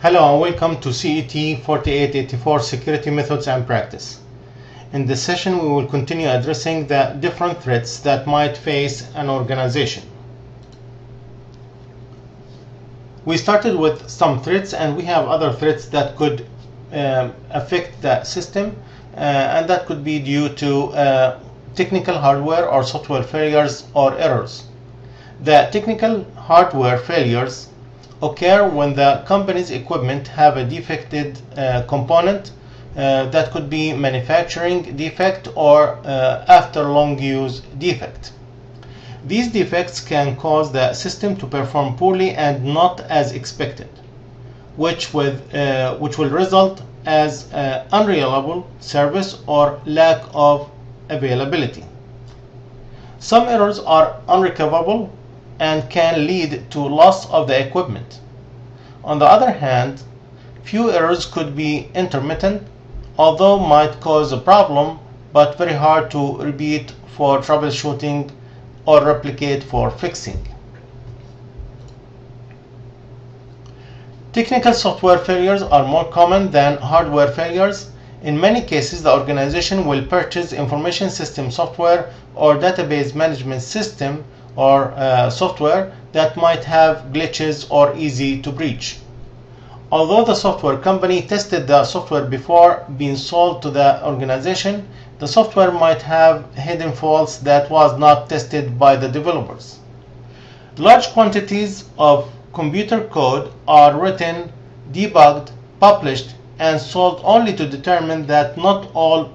Hello and welcome to CET 4884 Security Methods and Practice. In this session we will continue addressing the different threats that might face an organization. We started with some threats and we have other threats that could affect the system and that could be due to technical hardware or software failures or errors. The technical hardware failures occur when the company's equipment have a defected component that could be manufacturing defect or after long use defect. These defects can cause the system to perform poorly and not as expected, which will result as unreliable service or lack of availability. Some errors are unrecoverable and can lead to loss of the equipment. On the other hand, few errors could be intermittent, although might cause a problem, but very hard to repeat for troubleshooting or replicate for fixing. Technical software failures are more common than hardware failures. In many cases, the organization will purchase information system software or database management system or software that might have glitches or easy to breach. Although the software company tested the software before being sold to the organization, the software might have hidden faults that was not tested by the developers. Large quantities of computer code are written, debugged, published, and sold only to determine that not all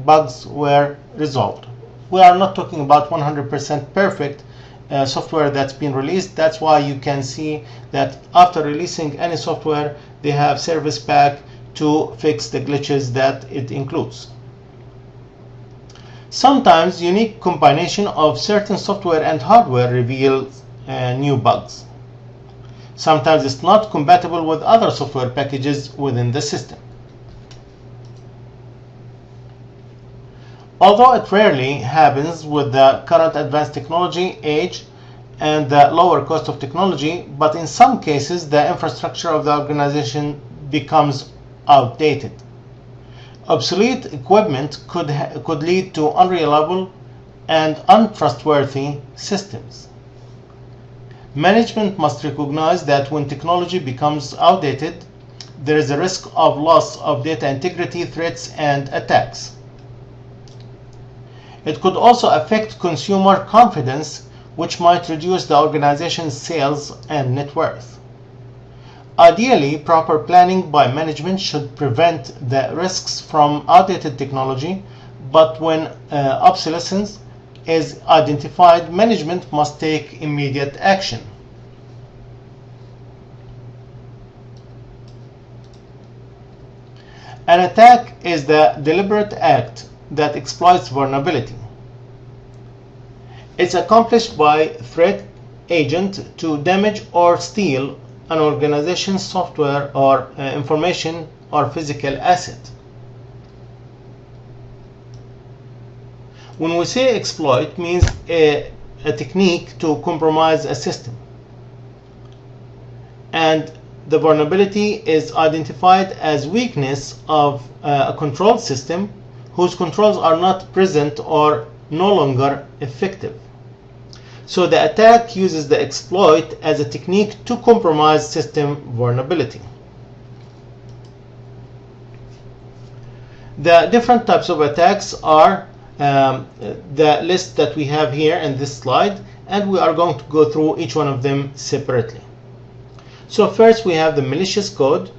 bugs were resolved. We are not talking about 100% perfect software that's been released. That's why you can see that after releasing any software, they have service pack to fix the glitches that it includes. Sometimes unique combination of certain software and hardware reveals new bugs. Sometimes it's not compatible with other software packages within the system. Although it rarely happens with the current advanced technology age and the lower cost of technology, but in some cases the infrastructure of the organization becomes outdated. Obsolete equipment could lead to unreliable and untrustworthy systems. Management must recognize that when technology becomes outdated, there is a risk of loss of data integrity threats and attacks. It could also affect consumer confidence, which might reduce the organization's sales and net worth. Ideally, proper planning by management should prevent the risks from outdated technology, but when obsolescence is identified, management must take immediate action. An attack is the deliberate act that exploits vulnerability. It's accomplished by threat agent to damage or steal an organization's software or information or physical asset. When we say exploit, means a technique to compromise a system, and the vulnerability is identified as weakness of a control system whose controls are not present or no longer effective. So the attack uses the exploit as a technique to compromise system vulnerability. The different types of attacks are the list that we have here in this slide, and we are going to go through each one of them separately. So first we have the malicious code,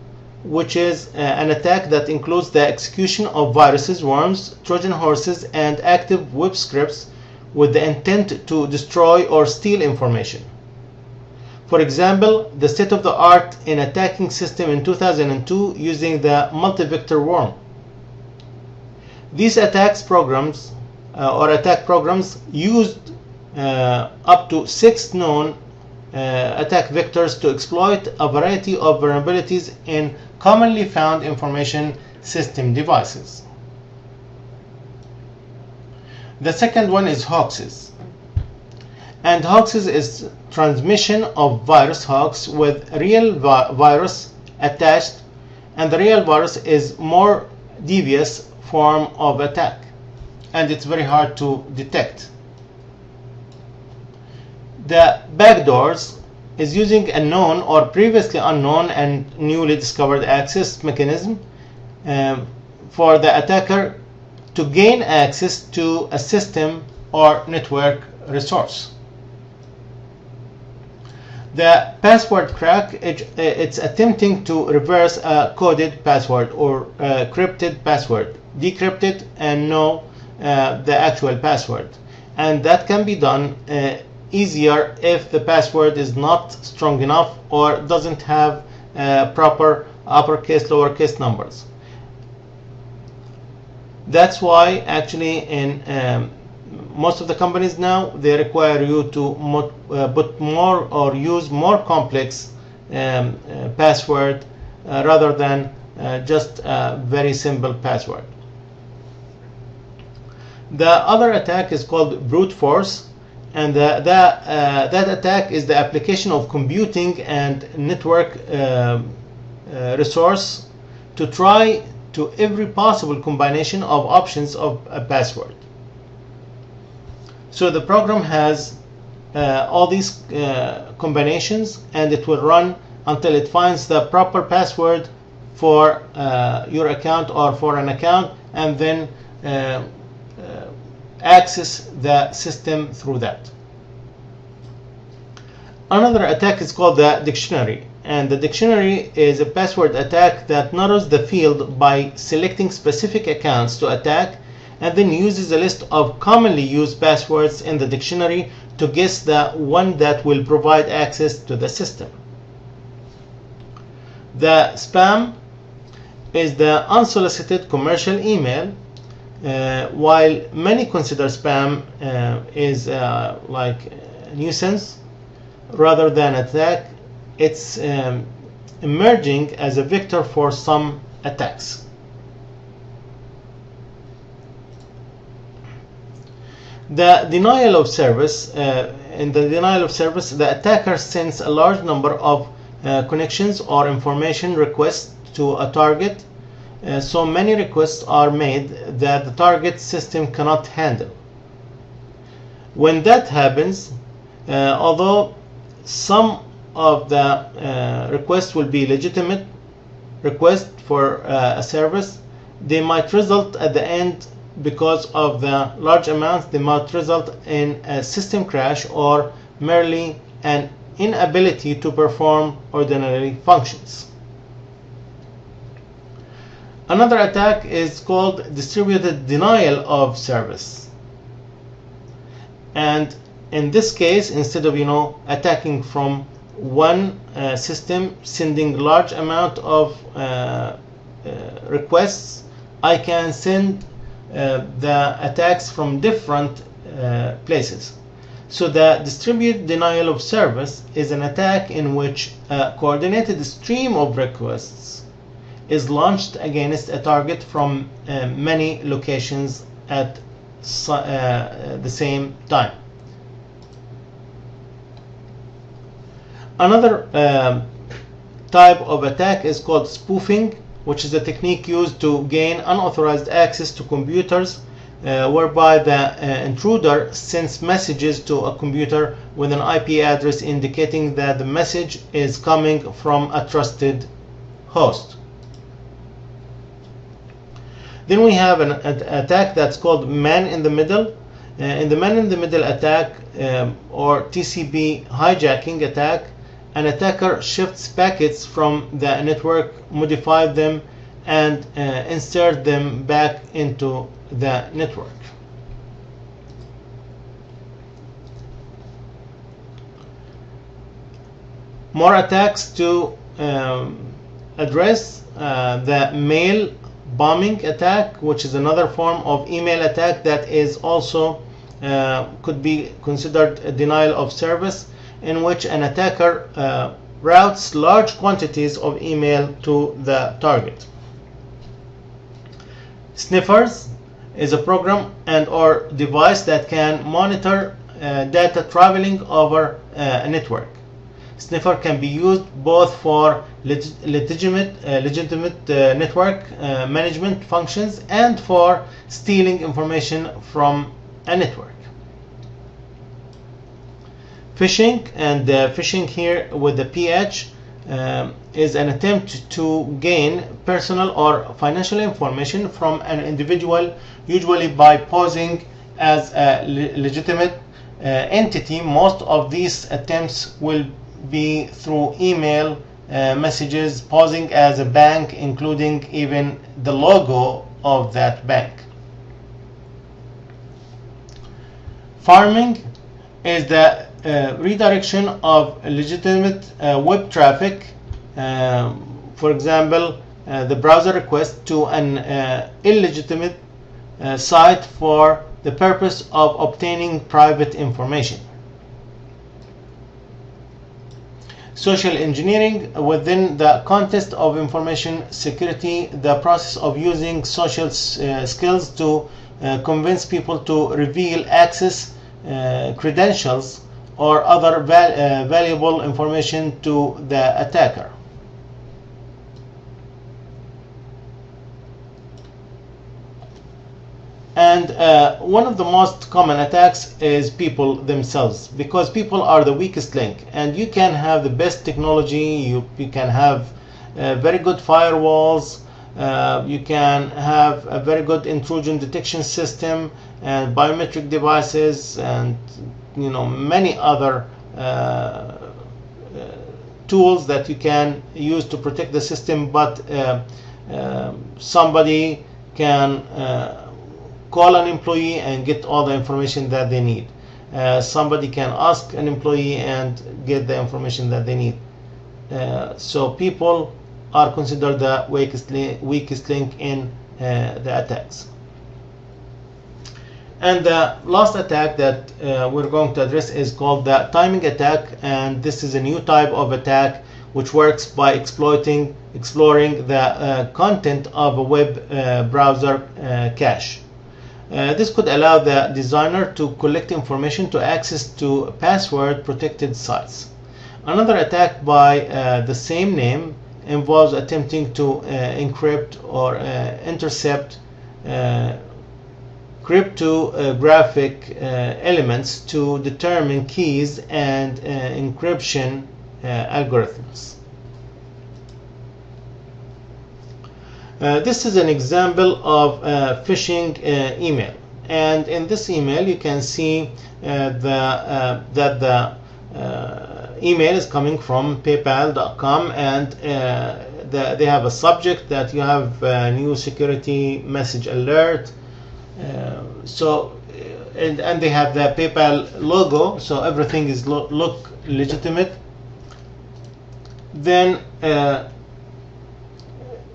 which is an attack that includes the execution of viruses, worms, Trojan horses, and active web scripts with the intent to destroy or steal information. For example, the state-of-the-art in attacking system in 2002 using the multi-vector worm. These attack programs used up to 6 known attack vectors to exploit a variety of vulnerabilities in commonly found information system devices. The second one is hoaxes. And hoaxes is transmission of virus hoax with real virus attached, and the real virus is more devious form of attack, and it's very hard to detect. The backdoors is using a known or previously unknown and newly discovered access mechanism for the attacker to gain access to a system or network resource. The password crack, it's attempting to reverse a coded password or crypted password, decrypt it and know the actual password. And that can be done easier if the password is not strong enough or doesn't have proper uppercase, lowercase numbers. That's why actually in most of the companies now, they require you to put more or use more complex password rather than just a very simple password. The other attack is called brute force, and that attack is the application of computing and network resource to try to every possible combination of options of a password. So the program has all these combinations, and it will run until it finds the proper password for your account or for an account, and then access the system through that. Another attack is called the dictionary, and the dictionary is a password attack that narrows the field by selecting specific accounts to attack, and then uses a list of commonly used passwords in the dictionary to guess the one that will provide access to the system. The spam is the unsolicited commercial email. While many consider spam is like a nuisance rather than attack, it's emerging as a vector for some attacks. The denial of service. In the denial of service, the attacker sends a large number of connections or information requests to a target. So many requests are made that the target system cannot handle. When that happens, although some of the requests will be legitimate requests for a service, they might result at the end, because of the large amounts, they might result in a system crash or merely an inability to perform ordinary functions. Another attack is called distributed denial of service, and in this case, instead of attacking from one system, sending large amount of requests, I can send the attacks from different places. So the distributed denial of service is an attack in which a coordinated stream of requests is launched against a target from many locations at the same time. Another type of attack is called spoofing, which is a technique used to gain unauthorized access to computers, whereby the intruder sends messages to a computer with an IP address indicating that the message is coming from a trusted host. Then we have an attack that's called man-in-the-middle. In the man-in-the-middle attack, or TCP hijacking attack, an attacker shifts packets from the network, modify them, and insert them back into the network. More attacks to address the mail bombing attack, which is another form of email attack that is also could be considered a denial of service, in which an attacker routes large quantities of email to the target. Sniffers is a program and or device that can monitor data traveling over a network. Sniffer can be used both for legitimate network management functions, and for stealing information from a network. Phishing, and phishing here with the PH, is an attempt to gain personal or financial information from an individual, usually by posing as a legitimate entity. Most of these attempts will be through email messages, posing as a bank, including even the logo of that bank. Farming is the redirection of legitimate web traffic, for example, the browser request, to an illegitimate site for the purpose of obtaining private information. Social engineering within the context of information security, the process of using social skills to convince people to reveal access, credentials, or other valuable information to the attacker. And one of the most common attacks is people themselves, because people are the weakest link. And you can have the best technology, you can have very good firewalls, you can have a very good intrusion detection system and biometric devices, and many other tools that you can use to protect the system, but somebody can call an employee and get all the information that they need. Somebody can ask an employee and get the information that they need. So people are considered the weakest link in the attacks. And the last attack that we're going to address is called the timing attack, and this is a new type of attack which works by exploring the content of a web browser cache. This could allow the designer to collect information to access to password protected sites. Another attack by the same name involves attempting to encrypt or intercept cryptographic elements to determine keys and encryption algorithms. This is an example of phishing email, and in this email you can see that the email is coming from paypal.com, and they have a subject that you have a new security message alert. And they have the PayPal logo, so everything is look legitimate. Then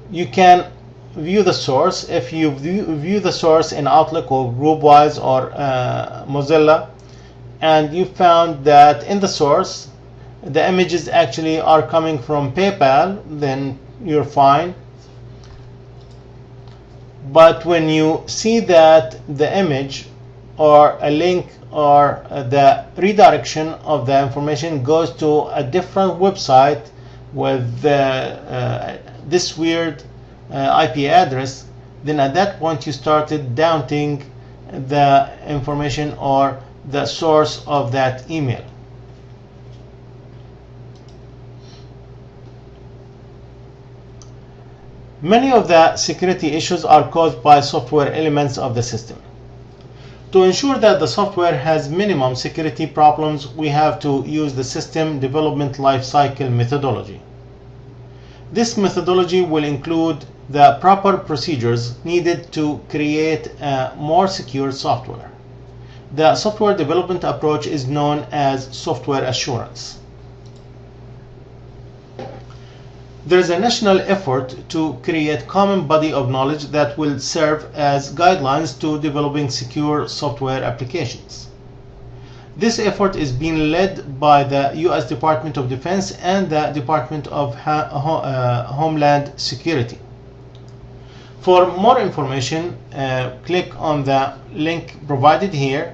you can view the source. If you view the source in Outlook or GroupWise or Mozilla, and you found that in the source the images actually are coming from PayPal, then you're fine. But when you see that the image or a link or the redirection of the information goes to a different website with this weird IP address, then at that point you started doubting the information or the source of that email. Many of the security issues are caused by software elements of the system. To ensure that the software has minimum security problems, we have to use the system development lifecycle methodology. This methodology will include the proper procedures needed to create a more secure software. The software development approach is known as software assurance. There is a national effort to create common body of knowledge that will serve as guidelines to developing secure software applications. This effort is being led by the U.S. Department of Defense and the Department of Homeland Security. For more information, click on the link provided here.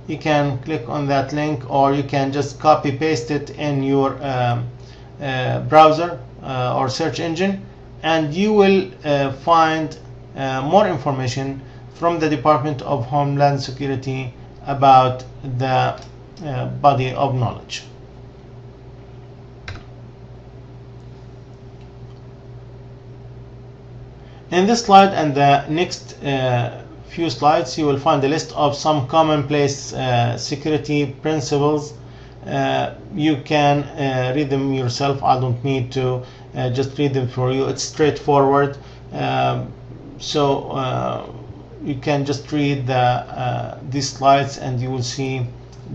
You can click on that link, or you can just copy paste it in your browser or search engine, and you will find more information from the Department of Homeland Security about the body of knowledge. In this slide and the next few slides, you will find a list of some commonplace security principles. You can read them yourself. I don't need to just read them for you. It's straightforward. So you can just read these slides and you will see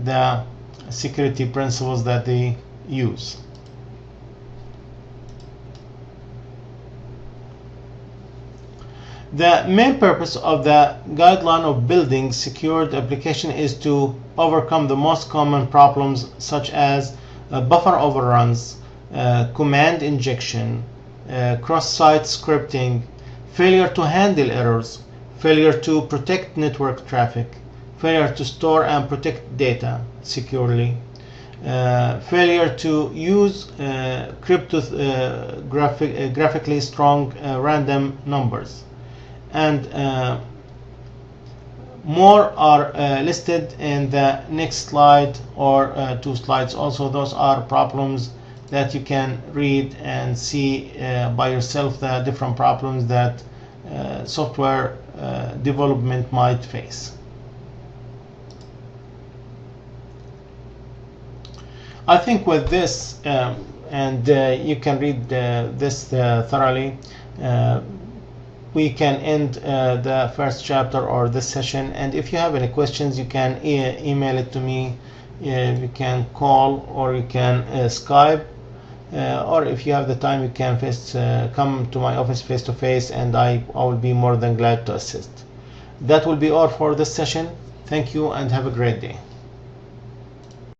the security principles that they use. The main purpose of the guideline of building secured application is to overcome the most common problems such as buffer overruns, command injection, cross-site scripting, failure to handle errors, failure to protect network traffic, failure to store and protect data securely, failure to use graphically strong random numbers. And more are listed in the next slide or 2 slides. Also, those are problems that you can read and see by yourself, the different problems that software development might face. I think with this, and you can read this thoroughly, we can end the first chapter or this session. And if you have any questions, you can email it to me, you can call, or you can Skype, or if you have the time, you can come to my office face to face, and I will be more than glad to assist. That will be all for this session. Thank you and have a great day.